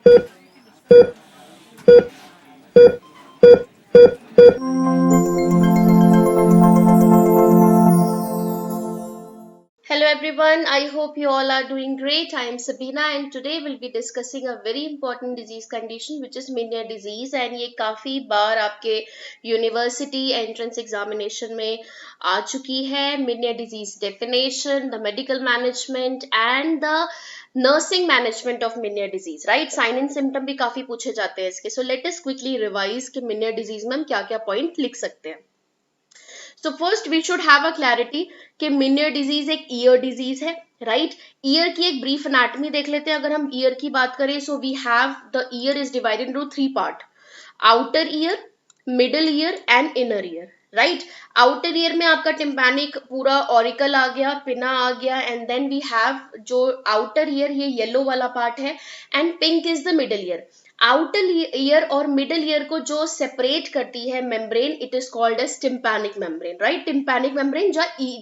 Hello everyone, I hope you all are doing great. I am Sabina and today we'll be discussing a very important disease condition which is Meniere disease and ये काफी बार आपके university entrance examination में आ चुकी है. Meniere disease definition, the medical management and the nursing management of Meniere disease, right? Sign and symptom भी काफी पूछे जाते हैं इसके. So let us quickly revise कि Meniere disease में हम क्या क्या पॉइंट लिख सकते हैं. So first we should have a clarity कि मिनियर डिजीज एक ईयर डिजीज है, राइट? ईयर की एक ब्रीफ एनाटॉमी देख लेते हैं. अगर हम ईयर की बात करें, so we have the ear is divided into three part: outer ear, middle ear and inner ear, right? Outer ear में आपका टिम्पैनिक पूरा ऑरिकल आ गया, पिना आ गया, एंड देन वी हैव जो आउटर ईयर, ये येलो वाला पार्ट है, and pink is the middle ear. Outer ear और मिडल ईयर को जो सेपरेट करती है membrane, it is called as tympanic membrane, right? Tympanic membrane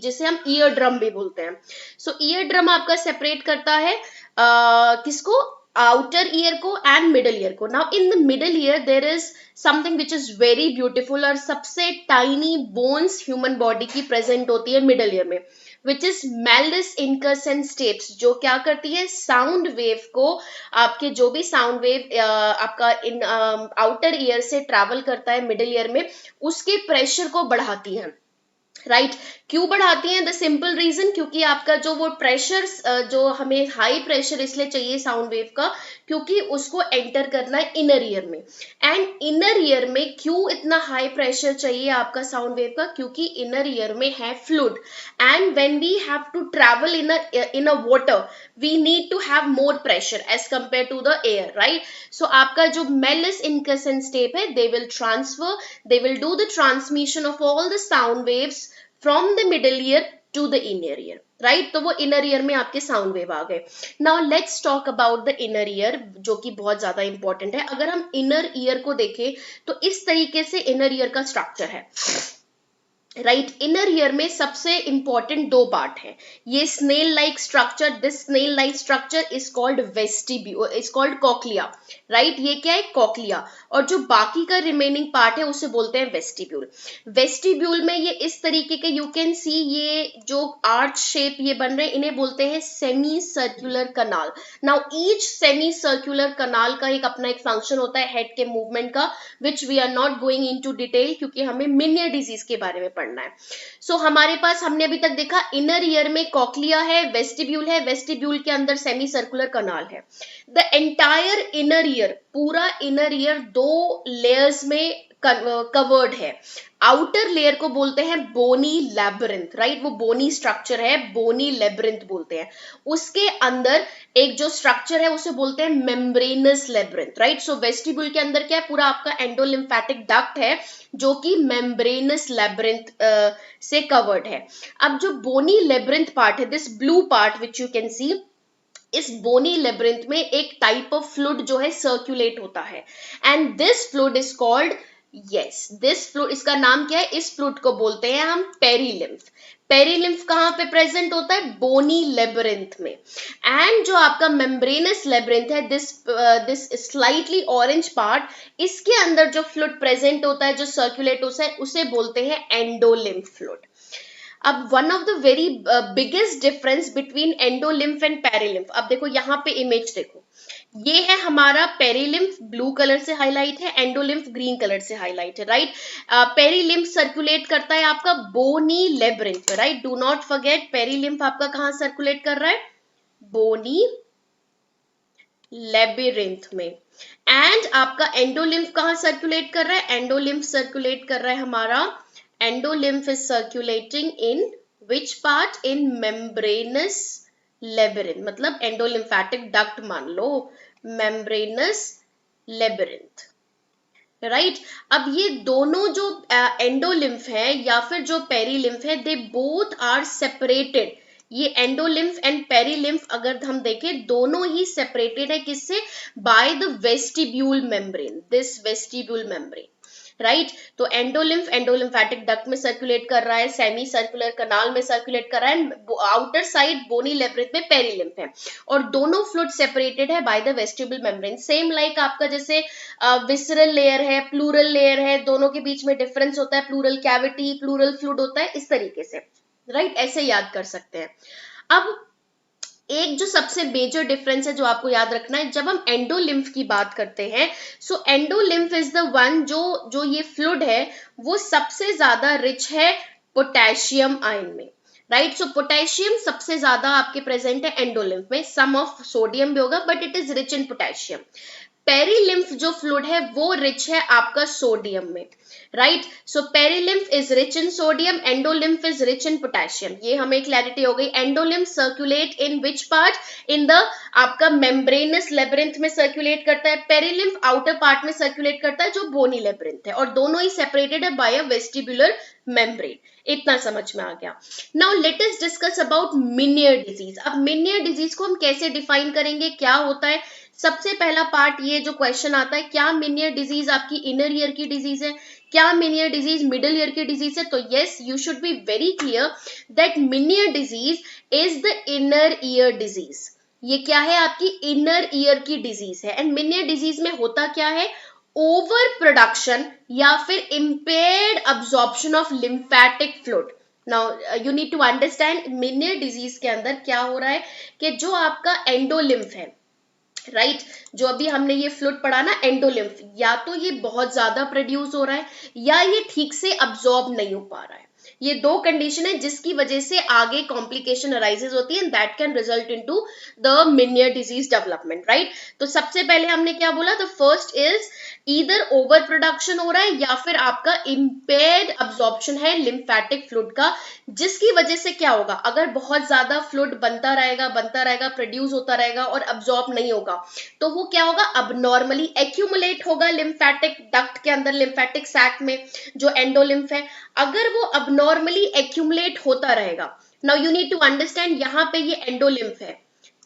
जिसे हम ईयर ड्रम भी बोलते हैं. सो ईयर ड्रम आपका सेपरेट करता है किसको? आउटर ईयर को एंड मिडल ईयर को. Now in the middle ear there is something which is very beautiful, और सबसे टाइनी बोन्स ह्यूमन बॉडी की प्रेजेंट होती है मिडल ईयर में, विच इज मेलिस इनकसेंट स्टेप्स, जो क्या करती है? साउंड वेव को, आपके जो भी साउंड वेव आपका इन आउटर ईयर से ट्रैवल करता है मिडल ईयर में, उसके प्रेशर को बढ़ाती है, राइट? क्यों बढ़ाती हैं? द सिंपल रीजन, क्योंकि आपका जो वो प्रेशर, जो हमें हाई प्रेशर इसलिए चाहिए साउंड वेव का, क्योंकि उसको एंटर करना है इनर ईयर में. एंड इनर ईयर में क्यों इतना हाई प्रेशर चाहिए आपका साउंड वेव का? क्योंकि इनर ईयर में है fluid, and when we have to travel in a water, we need to have more pressure as compare to the air, right? So आपका जो मेलिस इनकसेंट स्टेप है, they will transfer, they will do the transmission of all the sound waves from the middle ear to the inner ear, right? तो वो inner ear में आपके sound wave आ गए. Now let's talk about the inner ear, जो कि बहुत ज्यादा important है. अगर हम inner ear को देखें तो इस तरीके से inner ear का structure है, राइट? इनर ईयर में सबसे इंपॉर्टेंट दो पार्ट है. ये snail like structure, this snail like structure is called vestibule, is called cochlea, right? ये क्या है? कॉक्लिया. और जो बाकी का रिमेनिंग पार्ट है उसे बोलते हैं वेस्टिब्यूल. वेस्टिब्यूल में ये इस तरीके के, यू कैन सी, ये जो आर्च शेप ये बन रहे हैं, इन्हें बोलते हैं सेमी सर्कुलर कनाल. नाउ ईच सेमी सर्कुलर कनाल का एक अपना एक फंक्शन होता है हेड के मूवमेंट का, which we are not going into detail, क्योंकि हमें मिनियर डिजीज के बारे में पढ़ना है. सो हमारे पास, हमने अभी तक देखा, इनर ईयर में कॉक्लिया है, वेस्टिब्यूल है, वेस्टिब्यूल के अंदर सेमी सर्कुलर कनाल है. द एंटायर इनर ईयर, पूरा इनर ईयर दो लेयर्स में कवर्ड है. आउटर लेयर को बोलते हैं बोनी लैबिरिंथ, राइट? वो बोनी स्ट्रक्चर है, बोनी लैबिरिंथ बोलते हैं. उसके अंदर एक जो स्ट्रक्चर है उसे बोलते हैं मेम्ब्रेनस लैबिरिंथ, राइट? सो वेस्टिब्यूल के अंदर क्या है? पूरा आपका एंडोलिम्फेटिक डक्ट है जो कि मेम्ब्रेनस लैबिरिंथ से कवर्ड है. अब जो बोनी लैबिरिंथ पार्ट है, this blue part which you can see, इस बोनी लेब्रिंथ में एक टाइप ऑफ फ्लूइड जो है सर्कुलेट होता है, and this fluid is called, yes, this fluid, इसका नाम क्या है? इस फ्लूइड को बोलते हैं हम पेरीलिम्फ. पेरीलिम्फ कहां पे प्रेजेंट होता है? बोनी लेब्रिंथ में. एंड जो आपका मेम्ब्रेनस लेब्रिंथ है, दिस स्लाइटली ऑरेंज पार्ट, इसके अंदर जो फ्लूइड प्रेजेंट होता है, जो सर्कुलेट होता है, उसे बोलते हैं एंडोलिम्फ फ्लूइड. अब one of the very biggest difference between endolymph and perilymph, अब देखो यहाँ पे इमेज देखो, ये है हमारा पेरीलिम्फ, ब्लू कलर से हाईलाइट है, एंडोलिम्फ ग्रीन कलर से हाईलाइट है, राइट? पेरीलिम्फ सर्कुलेट करता है आपका बोनी लेब्रिंथ पे, right? Do not forget, perilymph आपका कहाँ सर्कुलेट कर रहा है? बोनी लेबिरिंथ में. एंड आपका एंडोलिम्फ कहाँ सर्कुलेट कर रहा है? एंडोलिम्फ सर्कुलेट कर रहा है हमारा, endolymph is circulating in which part? In membranous labyrinth, मतलब endolymphatic duct मान लो, membranous labyrinth, राइट? अब ये दोनों जो एंडोलिम्फ है या फिर जो पेरीलिम्फ है, दे बोथ आर सेपरेटेड. ये एंडोलिम्फ एंड पेरीलिम्फ अगर हम देखें, दोनों ही सेपरेटेड है, किससे? By the vestibule membrane, this vestibule membrane, right. तो एंडोलिम्फ एंडोलिम्फेटिक डक्ट में सर्कुलेट कर रहा है, सेमी सर्कुलर कनाल में सर्कुलेट कर रहा है, आउटर साइड बोनी लेब्रिथ में पेरिलिम्फ है, और दोनों फ्लूइड सेपरेटेड है by the vestibular membrane. Same like आपका जैसे विसरल लेयर है, प्लूरल लेयर है, दोनों के बीच में डिफरेंस होता है, प्लूरल कैविटी, प्लूरल फ्लूइड होता है, इस तरीके से, राइट, ऐसे याद कर सकते हैं। अब एक जो सबसे मेजर डिफरेंस है जो आपको याद रखना है जब हम एंडोलिम्फ की बात करते हैं, सो एंडोलिम्फ इज द वन जो ये फ्लूइड है वो सबसे ज्यादा रिच है पोटेशियम आयन में, राइट। सो पोटेशियम सबसे ज्यादा आपके प्रेजेंट है एंडोलिम्फ में, सम ऑफ सोडियम भी होगा but it is rich in potassium. Perilymph जो फ्लूइड है वो रिच है आपका सोडियम में, right. So perilymph is rich in sodium, endolymph is rich in potassium. ये हमें क्लैरिटी हो गई। Endolymph circulate in which part, in the आपका मेम्ब्रेनस लेब्रिंथ में सर्कुलेट करता है, पेरीलिम्फ आउटर पार्ट में सर्कुलेट करता है जो बोनी लेब्रिंथ है, और दोनों ही सेपरेटेड है बाय अ वेस्टिबुलर मेम्ब्रेन। इतना समझ में आ गया। Now let us discuss about Meniere disease. अब मेनियर डिजीज को हम कैसे डिफाइन करेंगे, क्या होता है? सबसे पहला पार्ट ये जो क्वेश्चन आता है, क्या मेनियर डिजीज आपकी इनर ईयर की डिजीज है, क्या मेनियर डिजीज मिडिल ईयर की डिजीज है? तो yes, you should be very clear that Meniere disease is the inner ear disease. ये क्या है? आपकी इनर ईयर की डिजीज है। एंड मेनियर डिजीज में होता क्या है? ओवर प्रोडक्शन या फिर impaired absorption of lymphatic fluid. Now you need to understand Meniere disease के अंदर क्या हो रहा है कि जो आपका एंडोलिम्फ है, राइट, जो अभी हमने ये फ्लूइड पढ़ा ना एंडोलिम्फ, या तो ये बहुत ज्यादा प्रोड्यूस हो रहा है या ये ठीक से अब्सॉर्ब नहीं हो पा रहा है। ये दो कंडीशन है जिसकी वजह से आगे कॉम्प्लिकेशन अराइजेस होती है, and that can result into the Meniere disease development, right. तो सबसे पहले हमने क्या बोला? The first is either over production हो रहा है या फिर आपका इम्पेयर्ड अब्सॉर्प्शन है लिम्फेटिक फ्लूइड का, जिसकी वजह से क्या होगा? अगर बहुत ज्यादा फ्लूइड बनता रहेगा, प्रोड्यूस होता रहेगा और अब्सॉर्ब नहीं होगा, तो वो क्या होगा? अब नॉर्मली एक्यूमुलेट होगा लिम्फेटिक डक्ट के अंदर, लिम्फेटिक सैक में जो एंडोलिम्फ है। अगर वो अब नॉर्मली एक्यूमुलेट होता रहेगा, now you need to understand, यहाँ पे ये एंडोलिम्फ है,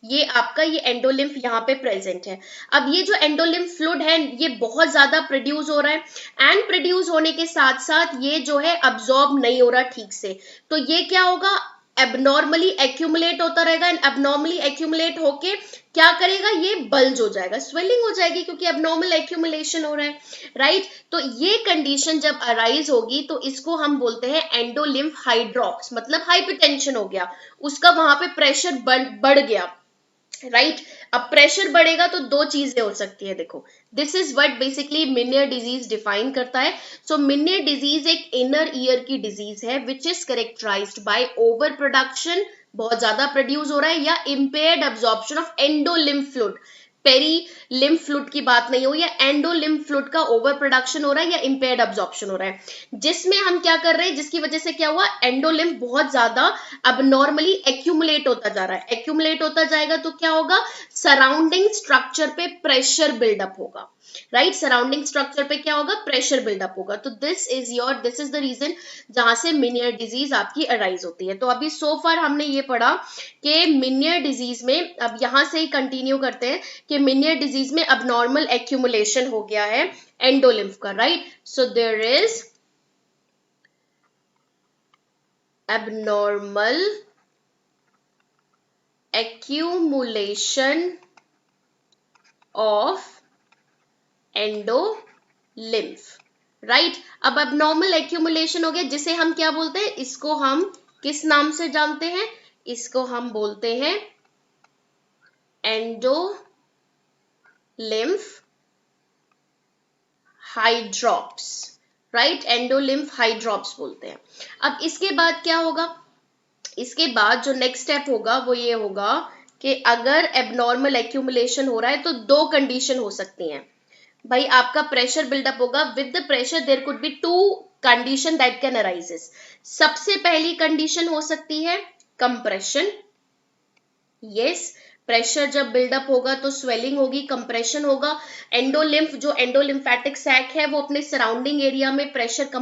ये आपका ये एंडोलिम्फ यहाँ पे प्रेजेंट है। अब ये जो एंडोलिम्फ फ्लूइड है ये बहुत ज्यादा प्रोड्यूस हो रहा है, एंड प्रोड्यूस होने के साथ साथ ये जो है अब्सॉर्ब नहीं हो रहा ठीक से, तो ये क्या होगा? एबनॉर्मली एक्यूमुलेट होता रहेगा, एंड एबनॉर्मली एक्यूमुलेट होके क्या करेगा? ये बल्ज हो जाएगा, स्वेलिंग हो जाएगी, क्योंकि एबनॉर्मल एक्यूमुलेशन हो रहा है, राइट। तो ये कंडीशन जब अराइज होगी तो इसको हम बोलते हैं एंडोलिम्फ हाइड्रॉप्स, मतलब हाइपरटेंशन हो गया, उसका वहां पे प्रेशर बढ़ गया, राइट। अब प्रेशर बढ़ेगा तो दो चीजें हो सकती है, देखो, this is what basically Meniere disease define करता है। सो मेनियर डिजीज एक इनर ईयर की डिजीज है which is characterised by over production, बहुत ज्यादा प्रोड्यूस हो रहा है, या impaired absorption of endolymph fluid. Perilymph fluid की बात नहीं हो, या एंडोलिम्फ फ्लूइड का ओवर प्रोडक्शन हो रहा है या इम्पेयर्ड अब्सॉर्प्शन हो रहा है, जिसमें हम क्या कर रहे हैं, जिसकी वजह से क्या हुआ? एंडोलिम्फ बहुत ज्यादा अब नॉर्मली एक्यूमुलेट होता जा रहा है। एक्यूमुलेट होता जाएगा तो क्या होगा? सराउंडिंग स्ट्रक्चर पे प्रेशर बिल्डअप होगा, राइट। सराउंडिंग स्ट्रक्चर पे क्या होगा? प्रेशर बिल्डअप होगा। तो दिस इज द रीजन जहां से मेनियर डिजीज आपकी अराइज होती है। तो अभी सो फार हमने ये पढ़ा कि मेनियर डिजीज में, अब यहां से ही कंटिन्यू करते हैं कि मेनियर डिजीज में अबनॉर्मल एक्यूमुलेशन हो गया है एंडोलिम्फ का, right. So there is abnormal accumulation of endolymph, right. अब abnormal accumulation हो गया, जिसे हम क्या बोलते हैं? इसको हम किस नाम से जानते हैं? इसको हम बोलते हैं एंडोलिम्फ हाइड्रॉप्स, राइट। एंडोलिम्फ हाइड्रॉप्स बोलते हैं। अब इसके बाद क्या होगा? इसके बाद जो नेक्स्ट स्टेप होगा वो ये होगा कि अगर एबनॉर्मल एक्यूमुलेशन हो रहा है तो दो कंडीशन हो सकती हैं भाई। आपका प्रेशर बिल्डअप होगा, with the pressure there could be two condition that can arises. सबसे पहली कंडीशन हो सकती है कंप्रेशन, यस। प्रेशर जब बिल्डअप होगा तो स्वेलिंग होगी, कंप्रेशन होगा, एंडोलिम्फ जो एंडोलिम्फेटिक सैक है वो अपने सराउंडिंग एरिया में प्रेशर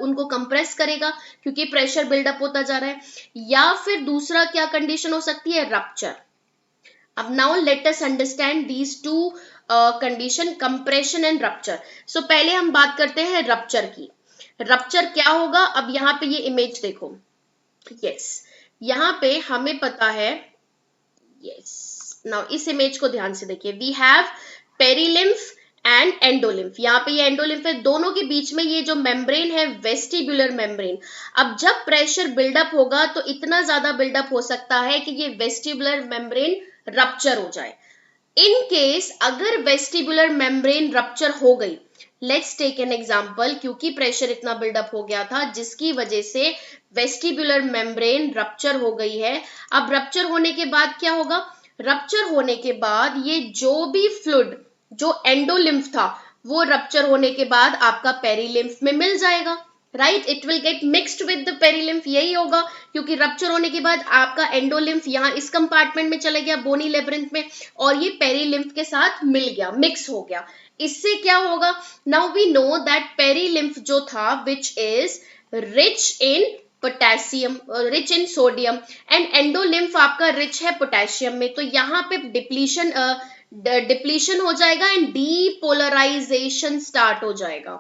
उनको कंप्रेस करेगा क्योंकि प्रेशर बिल्डअप होता जा रहा है। या फिर दूसरा क्या कंडीशन हो सकती है? रप्चर। अब now let us understand these two condition compression and rupture. So पहले हम बात करते हैं रप्चर की। रप्चर क्या होगा? अब यहाँ पे ये इमेज देखो, यस यहाँ पे हमें पता है, यस नाउ इस इमेज को ध्यान से देखिए, we have perilymph and endolymph. यहाँ पे ये एंडोलिम्फ है, दोनों के बीच में ये जो मेम्ब्रेन है वेस्टिबुलर मेम्ब्रेन। अब जब प्रेशर बिल्डअप होगा तो इतना ज्यादा बिल्डअप हो सकता है कि ये वेस्टिबुलर मेम्ब्रेन रप्चर हो जाए। इन केस अगर वेस्टिबुलर मेम्ब्रेन रप्चर हो गई, लेट्स टेक एन एग्जांपल, क्योंकि प्रेशर इतना बिल्डअप हो गया था जिसकी वजह से वेस्टिबुलर मेम्ब्रेन रप्चर हो गई है। अब रप्चर होने के बाद क्या होगा? रप्चर होने के बाद ये जो भी फ्लूइड जो एंडोलिम्फ था वो रप्चर होने के बाद आपका पेरिलिम्फ में मिल जाएगा, right? It will get mixed with the perilymph, यही होगा, क्योंकि रप्चर होने के बाद आपका एंडोलिम्फ यहाँ इस कंपार्टमेंट में चला गया बोनी लेब्रिंथ में, और ये पेरिलिम्फ के साथ मिल गया, मिक्स हो गया। इससे क्या होगा? Now we know that perilymph जो था which is rich in potassium, rich in sodium, and endolymph आपका रिच है पोटेशियम में, तो यहाँ पे डिप्लीशन हो जाएगा एंड डीपोलराइजेशन स्टार्ट हो जाएगा।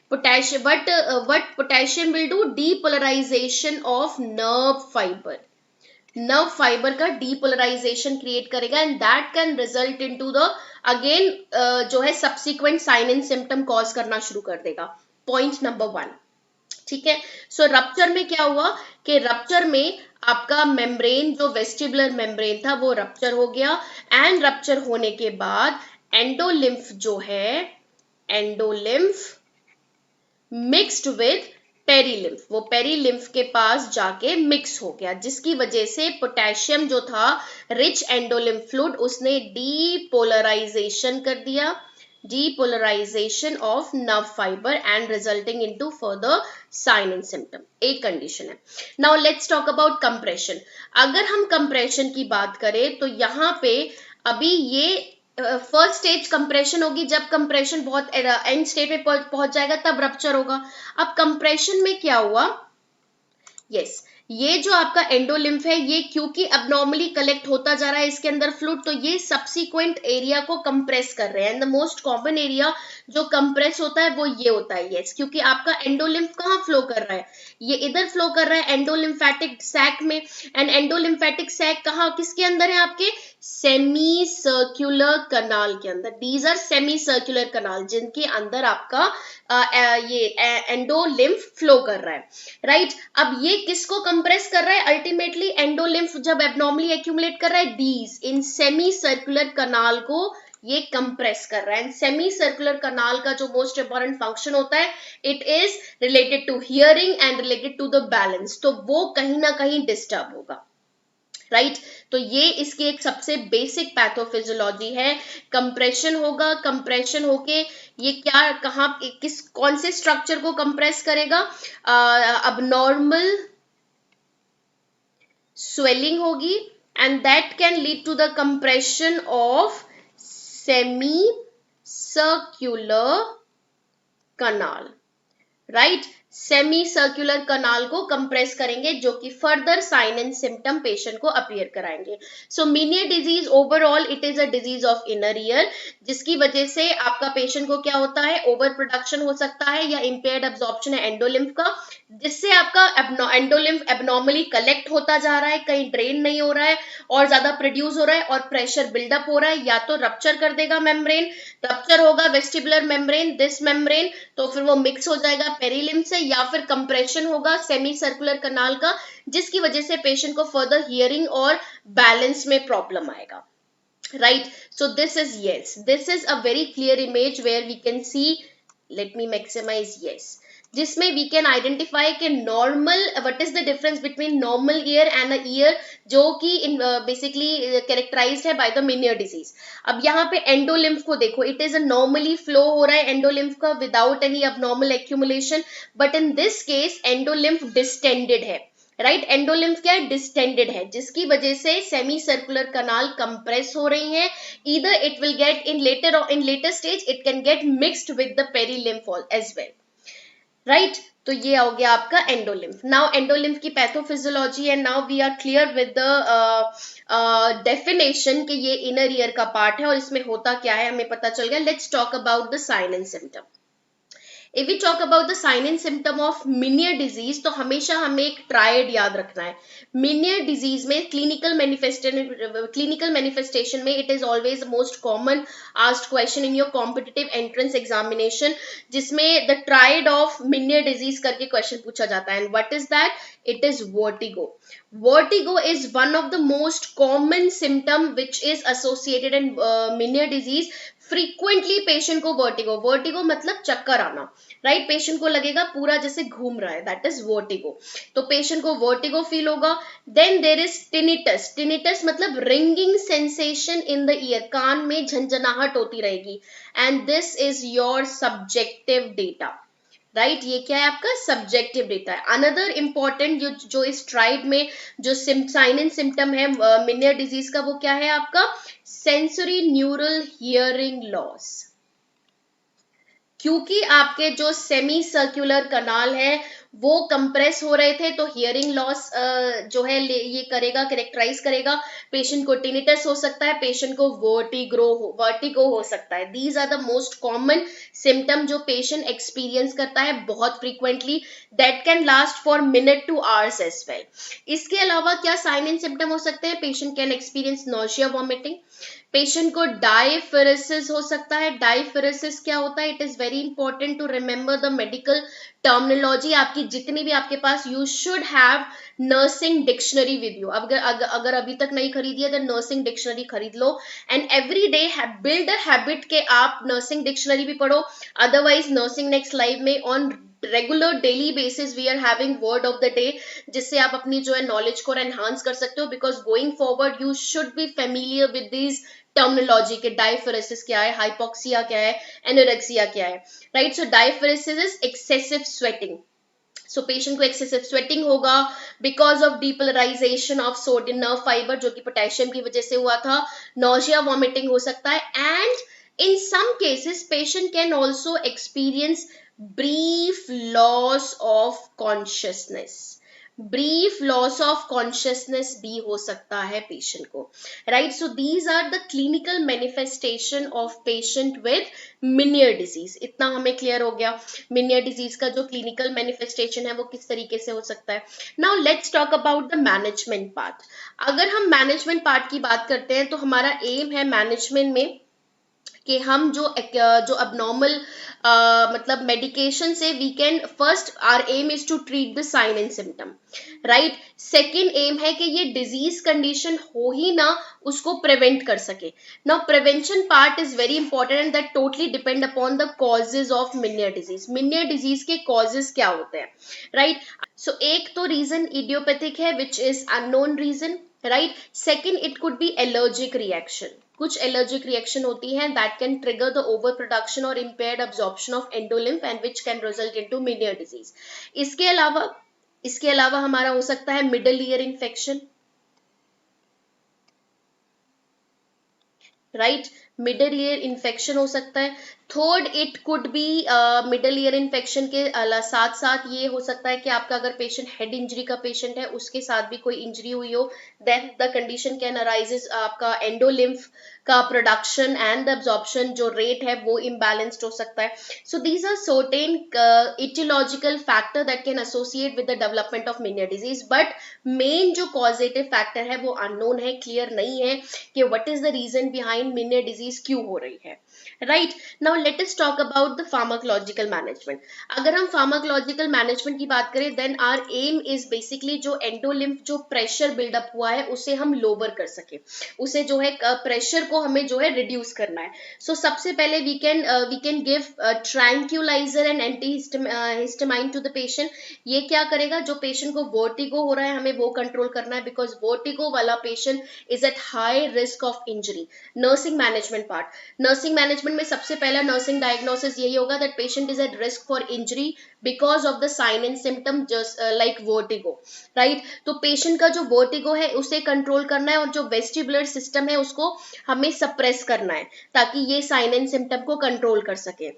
Potassium what potassium will do? Depolarisation of nerve fibre का डीपोलराइजेशन क्रिएट करेगा, and that can result into the again जो है subsequent sign and symptom cause करना शुरू कर देगा। पॉइंट नंबर 1, ठीक है। सो रप्चर में क्या हुआ कि रप्चर में आपका मेम्ब्रेन जो वेस्टिबुलर मेम्ब्रेन था वो रप्चर हो गया, एंड रप्चर होने के बाद एंडोलिम्फ जो है, एंडोलिम्फ मिक्स्ड विद पेरिलिम्फ, वो पेरिलिम्फ के पास जाके मिक्स हो गया, जिसकी वजह से पोटेशियम जो था रिच एंडोलिम्फ फ्लूइड उसने डीपोलराइजेशन कर दिया, depolarization of nerve fiber and resulting into further sign and symptom, एक कंडीशन है। Now let's talk about compression। अगर हम compression की बात करें तो यहाँ पे अभी ये फर्स्ट स्टेज कंप्रेशन होगी, जब कंप्रेशन बहुत एंड स्टेज पे पहुंच जाएगा तब रप्चर होगा। अब कंप्रेशन में क्या हुआ? यस ये जो आपका एंडोलिम्फ है ये क्योंकि अबनॉर्मली कलेक्ट होता जा रहा है इसके अंदर फ्लूइड, तो ये सब्सिक्वेंट एरिया को कंप्रेस कर रहे हैं, and the most common area जो कंप्रेस होता है वो ये होता है, यस क्योंकि आपका एंडोलिम्फ कहाँ फ्लो कर रहा है? ये इधर फ्लो कर रहा है एंडोलिम्फेटिक सैक में, एंड एंडोलिम्फेटिक सैक कहाँ किसके अंदर है? आपके सेमी सर्कुलर कनाल के अंदर। दीज आर सेमी सर्कुलर कनाल जिनके अंदर आपका ये एंडोलिम्फ फ्लो कर रहा है, राइट? अब ये किसको कंप्रेस कर रहा है? अल्टीमेटली एंडोलिम्फ जब एब्नॉर्मली एक्यूमुलेट कर रहा है these in semi circular canal को ये कंप्रेस कर रहा है, एंड सेमी सर्कुलर कनाल का जो मोस्ट इंपॉर्टेंट फंक्शन होता है it is related to hearing and related to the balance, तो वो कहीं ना कहीं डिस्टर्ब होगा, राइट? तो ये इसकी एक सबसे बेसिक पैथोफिजियोलॉजी है। कंप्रेशन होगा, कंप्रेशन होके ये क्या कहाँ किस कौन से स्ट्रक्चर को कंप्रेस करेगा? अब नॉर्मल स्वेलिंग होगी, and that can lead to the compression of semi circular canal, right? Semi circular canal को कंप्रेस करेंगे जो कि further sign and symptom patient को अपीयर कराएंगे। So Meniere disease overall it is a disease of inner ear, जिसकी वजह से आपका पेशेंट को क्या होता है? ओवर प्रोडक्शन हो सकता है या इम्पेयर्ड एब्जॉर्प्शन है एंडोलिम्फ का, जिससे आपका एंडोलिम्फ एबनॉर्मली कलेक्ट होता जा रहा है, कहीं ड्रेन नहीं हो रहा है और ज्यादा प्रोड्यूस हो रहा है और प्रेशर बिल्डअप हो रहा है, या तो रप्चर कर देगा मेम्ब्रेन, रप्चर होगा वेस्टिबुलर मेम्ब्रेन, दिस मेम्ब्रेन, तो फिर वो मिक्स हो जाएगा पेरिलिम्फ से, या फिर कंप्रेशन होगा सेमी सर्कुलर कनाल का, जिसकी वजह से पेशेंट को फर्दर हियरिंग और बैलेंस में प्रॉब्लम आएगा, right? So this is a very clear image where we can see, let me maximize, yes, जिसमें we can identify कि normal, what is the difference between normal ear and a ear जो कि basically characterized है by the Meniere disease। अब यहाँ पे endolymph को देखो, it is a normally flow हो रहा है एंडोलिम्फ का without any abnormal accumulation, but in this case endolymph distended है, राइट? एंडोलिम्फ क्या है? डिस्टेंडेड है, जिसकी वजह से सेमी सर्कुलर कनाल कंप्रेस हो रही है। Either it will get in later stage it can get mixed with the perilymph as well, right. तो ये हो गया आपका एंडोलिम्फ। नाउ एंडोलिम्फ की pathophysiology and now we are clear with the definition कि ये इनर ईयर का part है और इसमें होता क्या है हमें पता चल गया। Let's talk about the sign and symptom. If we talk about the sign and symptom of Meniere disease तो हमेशा हमें एक ट्रायड याद रखना है। मिनियर डिजीज में क्लिनिकल मैनिफेस्टेशन में it is always most common asked question in your competitive entrance examination, जिसमें the triad of Meniere disease करके क्वेश्चन पूछा जाता है। And what is that? It is vertigo. Vertigo is one of the most common symptom which is associated in meniere disease. Frequently patient को vertigo मतलब चक्कर आना, right? Patient को लगेगा पूरा जैसे घूम रहा है, दैट इज वर्टिगो। तो पेशेंट को वर्टिगो फील होगा। Then there is tinnitus. Tinnitus मतलब ringing sensation in the ear, कान में झंझनाहट होती रहेगी। And this is your subjective data, right? ये क्या है आपका सब्जेक्टिव डेटा है। अनदर इंपॉर्टेंट जो इस ट्राइड में जो साइन एंड सिम्टम है मिनियर डिजीज का, वो क्या है आपका सेंसरी न्यूरल हियरिंग लॉस। क्योंकि आपके जो सेमी सर्कुलर कनाल है वो कंप्रेस हो रहे थे, तो हियरिंग लॉस जो है ये करेगा, कैरेक्टराइज करेगा। पेशेंट को टिनिटस हो सकता है, पेशेंट को वर्टिगो हो सकता है। These are the most common symptom जो पेशेंट एक्सपीरियंस करता है बहुत frequently, that can last for minute to hours as well. इसके अलावा क्या साइन एंड सिम्टम हो सकते हैं? Patient can experience nausea, vomiting. Patient को डायफिरेसिस हो सकता है। डायफिरेसिस क्या होता है? It is very important to remember the medical terminology. आपकी जितनी भी आपके पास, you should have nursing dictionary with you. अगर अभी तक नहीं खरीदी है तो नर्सिंग डिक्शनरी खरीद लो। And every day build a habit के आप नर्सिंग डिक्शनरी भी पढ़ो। अदरवाइज नर्सिंग नेक्स्ट लाइव में on regular daily basis we are having word of the day, जिससे आप अपनी जो है नॉलेज को एनहांस कर सकते हो। Because going forward you should be familiar with these terminology के डायफिरेसिस क्या है, हाइपोक्सिया क्या है, एनोरेक्सिया क्या है, right? So diaphoresis is excessive sweating. So patient को एक्सेसिव स्वेटिंग होगा because of depolarisation of sodium nerve fibre, जो कि पोटेशियम की वजह से हुआ था। नोशिया, वॉमिटिंग हो सकता है। And in some cases patient can also experience brief loss of consciousness। Brief loss of consciousness भी हो सकता है पेशेंट को, right? So these are the clinical manifestation of patient with Meniere disease. इतना हमें क्लियर हो गया मिनियर डिजीज का जो क्लिनिकल मैनिफेस्टेशन है वो किस तरीके से हो सकता है। Now let's talk about the management part. अगर हम मैनेजमेंट पार्ट की बात करते हैं तो हमारा एम है मैनेजमेंट में कि हम जो अबनॉर्मल मतलब मेडिकेशन से we can, first our aim is to treat the sign and symptom, right? Second aim है कि ये डिजीज कंडीशन हो ही ना, उसको प्रिवेंट कर सके। Now prevention part is very important and that totally depend upon the causes of Meniere disease. Meniere disease के causes क्या होते हैं, राइट? सो एक तो रीजन इडियोपैथिक है which is unknown reason, right? Second it could be allergic reaction. कुछ allergic reaction होती है that can trigger the over production और impaired absorption of endolymph and which can result into Meniere disease. इसके अलावा हमारा हो सकता है middle ear infection, right? Middle ear infection हो सकता है। Third it could be middle ear infection के साथ साथ ये हो सकता है कि आपका अगर पेशेंट हेड इंजरी का पेशेंट है, उसके साथ भी कोई इंजरी हुई हो, then the condition can arises आपका एंडोलिम्फ का प्रोडक्शन एंड द एब्जॉर्प्शन जो रेट है वो इम्बैलेंस्ड हो सकता है। So these are certain etiological factor that can associate with the development of Meniere disease, but main जो कॉजेटिव फैक्टर है वो अननोन है, क्लियर नहीं है कि what is the reason behind मिनियर disease क्यों हो रही है, right? Now let us talk about the pharmacological management. अगर हम फार्माकोलॉजिकल मैनेजमेंट की बात करें then our aim is basically जो एंडोलिम्फ जो प्रेशर बिल्डअप हुआ है उसे हम लोअर कर सके, उसे जो है प्रेशर को हमें जो है रिड्यूस करना है। सो सबसे पहले we can give tranquilliser and antihistamine to the patient. ये क्या करेगा, जो पेशेंट को वर्टिगो हो रहा है हमें वो कंट्रोल करना है, बिकॉज वर्टिगो वाला patient is at high risk of injury. Nursing management part, nursing management में सबसे पहला नर्सिंग डायग्नोसिस यही होगा that patient is at risk for injury because of the sign and symptom just like vertigo, right? तो patient का जो vertigo है उसे कंट्रोल करना है और जो वेस्टिबुलर सिस्टम है उसको हमें सप्रेस करना है ताकि ये साइन एंड सिम्टम को कंट्रोल कर सके।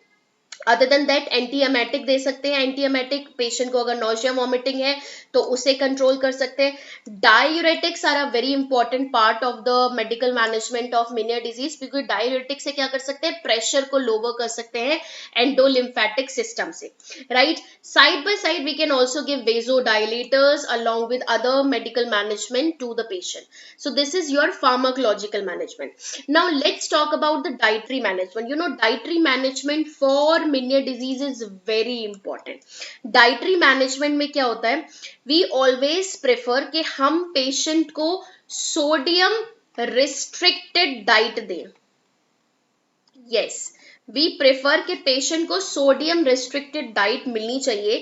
अदर देन दैट एंटीएमेटिक दे सकते हैं, एंटीएमेटिक पेशेंट को अगर नॉजिया वॉमिटिंग है तो उसे कंट्रोल कर सकते हैं। Diuretics are a very important part of the medical management of Meniere disease, क्योंकि डायूरेटिक से क्या कर सकते हैं, प्रेशर को लोअर कर सकते हैं एंडोलिम्फेटिक सिस्टम से, right. Side by side we can also give vasodilators along with other medical management to the patient. So this is your pharmacological management. Now let's talk about the dietary management. You know, dietary management for menial disease is very important. Dietary management में क्या होता है, we always prefer कि हम patient को sodium restricted diet दें. Yes, we prefer कि patient को सोडियम रिस्ट्रिक्टेड डाइट मिलनी चाहिए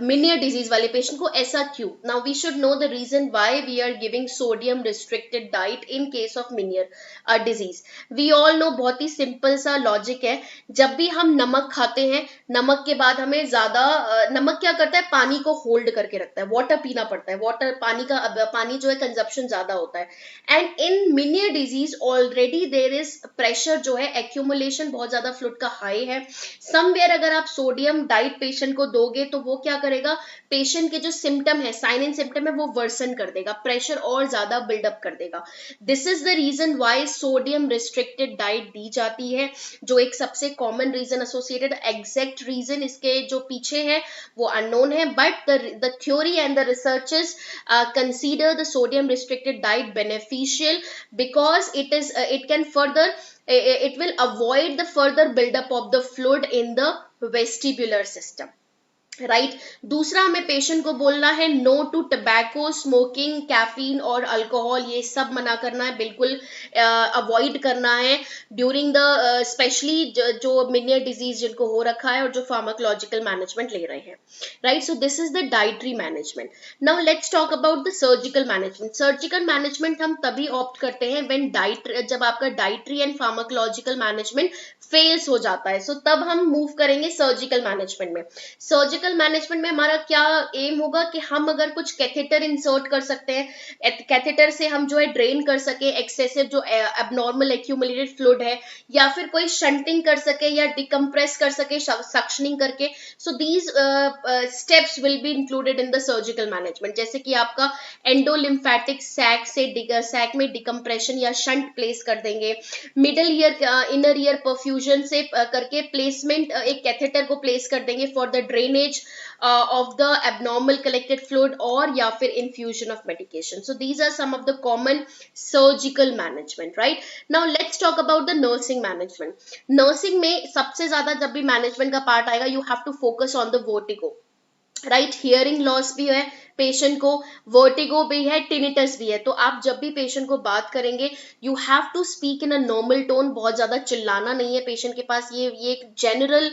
मिनियर डिजीज वाले पेशेंट को. ऐसा क्यों? Now we should know the reason why we are giving sodium restricted diet in case of Meniere disease. We all know, बहुत ही सिंपल सा लॉजिक है. जब भी हम नमक खाते हैं, नमक के बाद हमें ज्यादा नमक क्या करता है, पानी को होल्ड करके रखता है, वाटर पीना पड़ता है, वाटर पानी जो है कंजप्शन ज्यादा होता है. And in Meniere disease already there is pressure जो है, एक्यूमुलेशन बहुत ज्यादा फ्लूइड का हाई है. समवेयर अगर आप सोडियम डाइट पेशेंट को दोगे तो वो क्या करेगा, पेशेंट के जो सिम्टम है, साइन एंड सिम्टम है, वो वर्सन कर देगा, प्रेशर और ज्यादा बिल्डअप कर देगा. This is the reason why sodium restricted diet दी जाती है, जो एक सबसे common reason associated. Exact reason इसके जो पीछे है वो अननोन है, but the theory and the researchers consider the sodium restricted diet beneficial because it can further, it will avoid the further buildup of the fluid in the vestibular system, right. दूसरा, हमें patient को बोलना है no to tobacco, smoking, caffeine और alcohol, ये सब मना करना है, बिल्कुल अवॉइड करना है ड्यूरिंग द स्पेशली जो मिनियर डिजीज जिनको हो रखा है और जो फार्माकोलॉजिकल मैनेजमेंट ले रहे हैं, right. So this is the dietary management. Now let's talk about the surgical management. Surgical management हम तभी ऑप्ट करते हैं व्हेन जब आपका dietary and pharmacological management fails हो जाता है, सो तब हम मूव करेंगे सर्जिकल मैनेजमेंट में. सर्जिकल मैनेजमेंट में हमारा क्या एम होगा कि हम अगर कुछ कैथेटर इंसर्ट कर सकते हैं, कैथेटर से हम जो है ड्रेन कर सके एक्सेसिव जो एबनॉर्मल एक्यूमुलेटेड फ्लूइड है, या फिर कोई शंटिंग कर सके या डिकम्प्रेस कर सके सक्शनिंग करके. So these steps will be included in the surgical management. जैसे कि आपका एंडोलिम्फेटिक सैक में डिकम्प्रेशन या शंट प्लेस कर देंगे, middle ear inner ear perfusion से करके प्लेसमेंट एक कैथेटर को प्लेस कर देंगे for the drainage of the abnormal collected fluid, और या फिर infusion of medication. So these are some of the common surgical management, right? Now let's talk about the nursing management. Nursing में सबसे ज्यादा जब भी management का part आएगा, you have to focus on the vertigo, right. Hearing loss भी है patient को, वर्टिगो भी है, टिनिटस भी है. तो आप जब भी पेशेंट को बात करेंगे, you have to speak in a normal tone, बहुत ज्यादा चिल्लाना नहीं है पेशेंट के पास. ये एक जनरल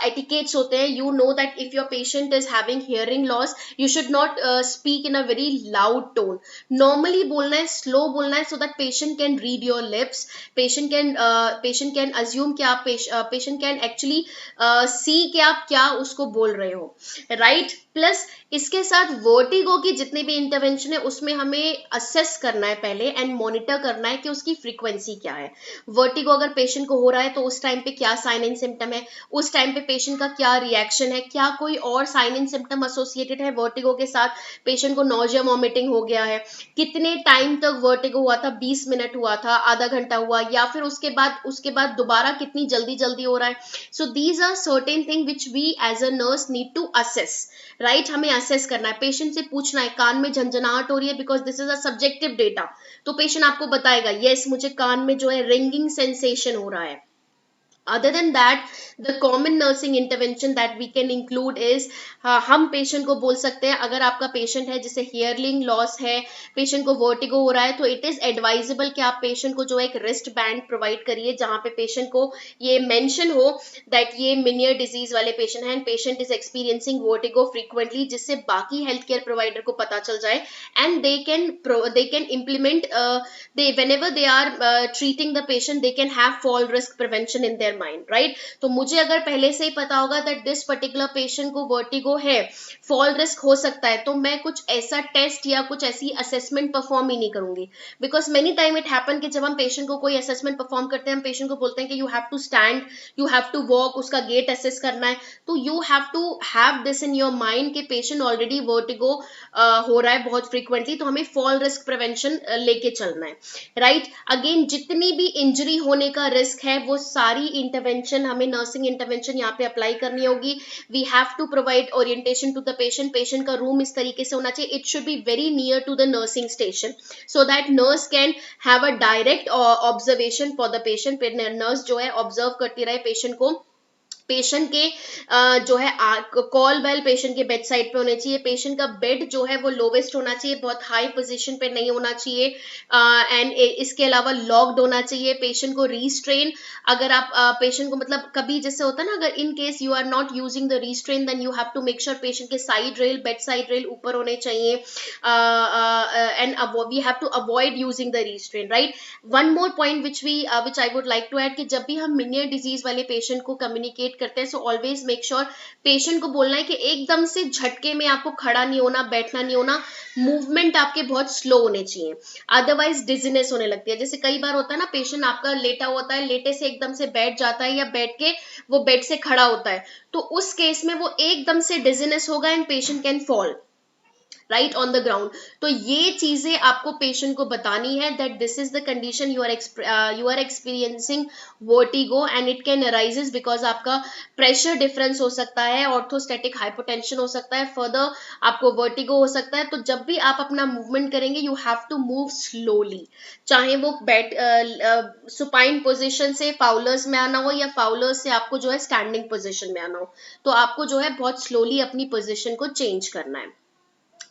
एटिकेट्स होते हैं. You know that if your patient is having hearing loss, you should not speak in a very loud tone. Normally बोलना है, स्लो बोलना है, so that patient can read your lips, patient can assume कि आप patient can actually see कि आप क्या उसको बोल रहे हो, राइट. प्लस इसके साथ वर्टिगो की जितनी भी इंटरवेंशन है उसमें हमें असेस करना है पहले एंड मॉनिटर करना है कि उसकी फ्रीक्वेंसी क्या है. वर्टिगो अगर पेशेंट को हो रहा है तो उस टाइम पे क्या साइन एंड सिम्टम है, उस टाइम पे पेशेंट का क्या रिएक्शन है, क्या कोई और साइन एंड सिम्टम एसोसिएटेड है वर्टिगो के साथ, पेशेंट को नॉजिया वॉमिटिंग हो गया है, कितने टाइम तक वर्टिगो हुआ था, 20 मिनट हुआ था, आधा घंटा हुआ, या फिर उसके बाद दोबारा कितनी जल्दी हो रहा है. So these are certain thing which we as a nurse need to assess, right. हमें असेस करना है, पेशेंट से पूछना है कान में झंझनाहट हो रही है, because this is a subjective data. तो पेशेंट आपको बताएगा यस मुझे कान में जो है रिंगिंग सेंसेशन हो रहा है. Other than that, the common nursing intervention that we can include is हम पेशेंट को बोल सकते हैं, अगर आपका पेशेंट है जिसे हियरिंग लॉस है, पेशेंट को वर्टिगो हो रहा है, तो इट इज एडवाइजेबल कि आप पेशेंट को जो एक रिस्ट बैंड प्रोवाइड करिए जहां पे पेशेंट को ये मेंशन हो दैट ये मिनियर डिजीज वाले पेशेंट हैं and patient is experiencing vertigo frequently, जिससे बाकी हेल्थ केयर प्रोवाइडर को पता चल जाए and they can implement whenever they are treating the patient, they can have fall risk prevention in their their mind, right? तो मुझे अगर पहले से ही पता होगा दैट दिस पर्टिकुलर पेशेंट को वर्टिगो है, फॉल रिस्क हो सकता है, तो मैं कुछ ऐसा टेस्ट या कुछ ऐसी असेसमेंट परफॉर्म ही नहीं करूंगी. Because many time it happen कि जब हम पेशेंट को कोई असेसमेंट परफॉर्म करते हैं, हम पेशेंट को बोलते हैं कि you have to stand, you have to walk, उसका गेट असेस करना है. तो you have to have this in your mind कि पेशेंट ऑलरेडी वर्टिगो हो रहा है बहुत फ्रीक्वेंटली, तो हमें फॉल रिस्क प्रिवेंशन लेके चलना है, राइट? अगेन जितनी भी इंजरी होने का रिस्क है वो सारी इंटरवेंशन हमें नर्सिंग इंटरवेंशन यहाँ पे अप्लाई करनी होगी. We have to provide orientation to the patient. Patient का रूम इस तरीके से होना चाहिए, it should be very near to the nursing station so that nurse can have a direct observation for the patient. Nurse जो है observe करती रहे पेशेंट को. पेशेंट के जो है कॉल बेल पेशेंट के बेड साइड पे होने चाहिए. पेशेंट का बेड जो है वो लोवेस्ट होना चाहिए, बहुत हाई पोजीशन पे नहीं होना चाहिए. एंड इसके अलावा लॉक्ड होना चाहिए. पेशेंट को रीस्ट्रेन, अगर आप पेशेंट को मतलब कभी जैसे होता है ना, अगर in case you are not using the restrain then you have to make sure patient के side rail, bed side rail ऊपर होने चाहिए. And we have to avoid using the restrain, right? One more point which I would like to add कि जब भी हम मिनियर disease वाले पेशेंट को कम्युनिकेट करते हैं, so always make sure patient को बोलना है कि एकदम से झटके में आपको खड़ा नहीं होना, बैठना नहीं होना, मूवमेंट आपके बहुत स्लो होने चाहिए, अदरवाइज डिजीनेस होने लगती है. जैसे कई बार होता है ना, पेशेंट आपका लेटा होता है, लेटे से एकदम से बैठ जाता है या बैठ के वो बेड से खड़ा होता है, तो उस केस में वो एकदम से डिजीनेस होगा and patient can fall right on the ground. तो ये चीजें आपको पेशेंट को बतानी है that this is the condition you are experiencing vertigo and it can arises because आपका प्रेशर डिफरेंस हो सकता है, ऑर्थोस्टैटिक हाइपोटेंशन हो सकता है, फर्दर आपको वर्टिगो हो सकता है. तो जब भी आप अपना मूवमेंट करेंगे you have to move slowly, चाहे वो बैठ सुपाइन पोजिशन से फाउलर्स में आना हो या फाउलर्स से आपको जो है स्टैंडिंग पोजिशन में आना हो, तो आपको जो है बहुत स्लोली अपनी पोजिशन को चेंज करना है,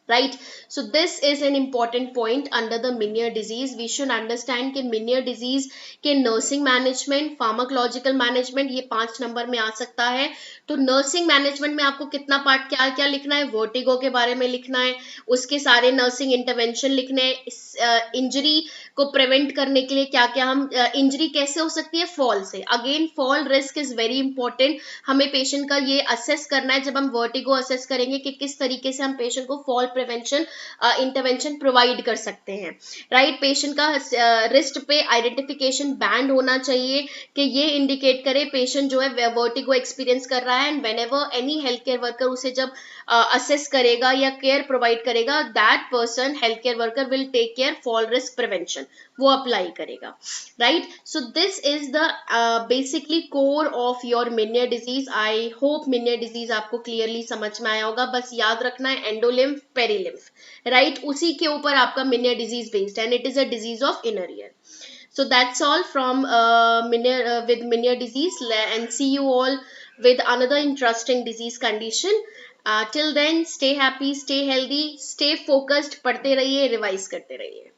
right? So this is an important point under the Meniere disease. We should understand कि Meniere disease के nursing management, pharmacological management ये 5 नंबर में आ सकता है. तो nursing management में आपको कितना पार्ट क्या क्या लिखना है, वर्टिगो के बारे में लिखना है, उसके सारे nursing intervention लिखने हैं, इंजरी को प्रिवेंट करने के लिए क्या क्या हम, इंजरी कैसे हो सकती है, फॉल से. Again fall risk is very important. हमें पेशेंट का ये असेस करना है जब हम वर्टिगो असेस करेंगे कि किस तरीके से हम पेशेंट को फॉल प्रिवेंशन इंटरवेंशन प्रोवाइड कर सकते हैं, राइट? पेशेंट का रिस्ट पे आइडेंटिफिकेशन बैंड होना चाहिए कि ये इंडिकेट करे पेशेंट जो है वर्टिगो एक्सपीरियंस कर रहा है. And whenever any health care worker उसे जब असेस करेगा या केयर प्रोवाइड करेगा, that person health care worker will take care fall risk prevention, वो अप्लाई करेगा, right? So this is the basically core of your Meniere disease. I hope Meniere disease आपको clearly समझ में आया होगा. बस याद रखना है एंडोलिम्फ, पेरीलिम्फ, राइट? उसी के ऊपर आपका Meniere disease based and it is a disease of inner ear. So that's all from with Meniere disease, and see you all with another interesting disease condition. Till then, stay happy, stay healthy, stay focused, पढ़ते रहिए, revise करते रहिए.